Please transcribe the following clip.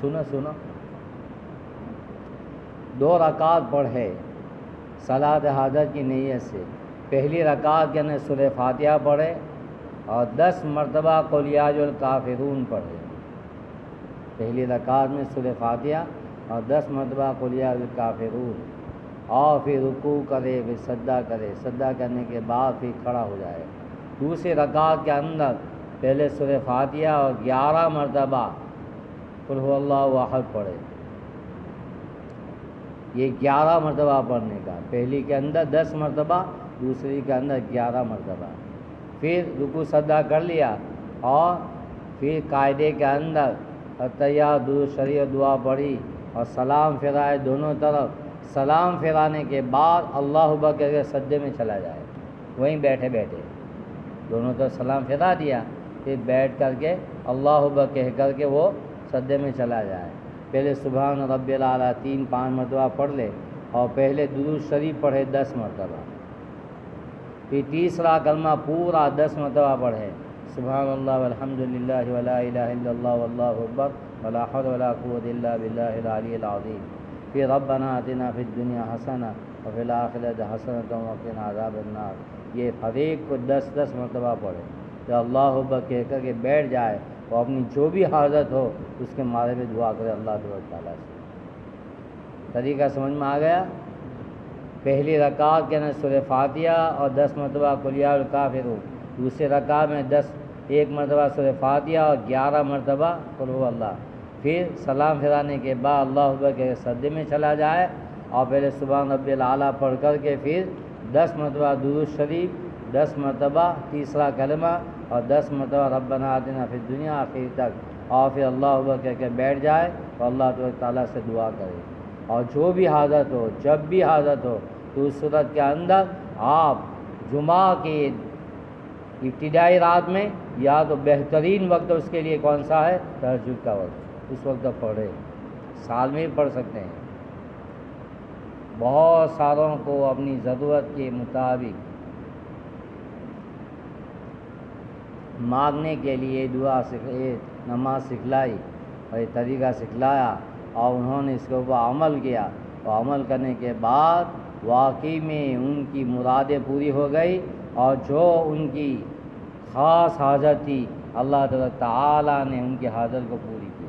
سنو 2 رکعت پڑھے صلاۃ حاجت کی نیت سے. پہلی رکعت کے اندر سورہ فاتحہ پڑھے اور 10 مرتبہ قل یا ایھا الکافرون پڑھے. پہلی رکعت میں سورہ فاتحہ اور 10 مرتبہ قل یا ایھا الکافرون، اور پھر رکوع کرے، پھر سجدہ کرے. سجدہ کرنے کے بعد پھر کھڑا ہو جائے. دوسری رکعت کے اندر پہلے سورہ فاتحہ اور 11 مرتبہ قل هو اللہ احد پڑھے. یہ 11 مرتبہ پڑھنے کا. پہلی کے اندر 10 مرتبہ، دوسری کے اندر 11 مرتبہ. پھر رکوع سجدہ کر لیا اور پھر قاعدے کے اندر تحیات، درود شریف، دعا پڑھی اور سلام پھیرائے دونوں طرف. سلام پھیرانے کے بعد اللہ اکبر کہہ کے سجدے میں چلا جائے. وہیں بیٹھے بیٹھے دونوں طرف سلام پھیرا دیا، پھر بیٹھ کر کے اللہ اکبر کہہ کر کے وہ سجدے میں چلا جائے. پہلے سبحان ربی الاعلیٰ 3-5 مرتبہ پڑھ لے اور پہلے درود شریف پڑھے 10 مرتبہ. پھر تیسرا کلمہ پورا 10 مرتبہ پڑھے، سبحان اللہ والحمد للہ ولا الہ الا اللہ واللہ اکبر ولا حول ولا قوۃ الا باللہ العلی العظیم. پھر ربنا آتنا فی الدنیا حسنہ وفی الآخرۃ حسنۃ وقنا عذاب النار. یہ ہر ایک کو 10 مرتبہ پڑھے. تو اللہ اکبر کہہ کر کے بیٹھ جائے اور اپنی جو بھی حاجت ہو اس کے بارے میں دعا کرے اللہ تعالیٰ سے. طریقہ سمجھ میں آ گیا؟ پہلی رکعت کے اندر سورہ فاتحہ اور 10 مرتبہ قل یا ایھا الکافرون. دوسری رکعت میں 1 مرتبہ سورہ فاتحہ اور 11 مرتبہ قل هو اللہ. پھر سلام پھیرانے کے بعد اللہ اکبر کے سجدے میں چلا جائے اور پہلے سبحان ربی الاعلیٰ پڑھ کر کے پھر 10 مرتبہ درود شریف، 10 مرتبہ تیسرا کلمہ اور 10 مرتبہ ربنا آتنا فی الدنیا آخر تک، اور پھر اللہ اکبر کہہ کے بیٹھ جائے اور اللہ تعالیٰ سے دعا کرے. اور جو بھی حاجت ہو، جب بھی حاجت ہو، تو اس صورت کے اندر آپ جمعہ کی ابتدائی رات میں یا تو بہترین وقت اس کے لیے کون سا ہے؟ تہجد کا وقت. اس وقت پڑھے. سال میں بھی پڑھ سکتے ہیں. بہت ساروں کو اپنی ضرورت کے مطابق مانگنے کے لیے دعا نماز سکھلائی اور یہ طریقہ سکھلایا اور انہوں نے اس کے اوپر عمل کیا. اور عمل کرنے کے بعد واقعی میں ان کی مرادیں پوری ہو گئی اور جو ان کی خاص حاجت تھی اللہ تعالیٰ نے ان کی حاجت کو پوری کی.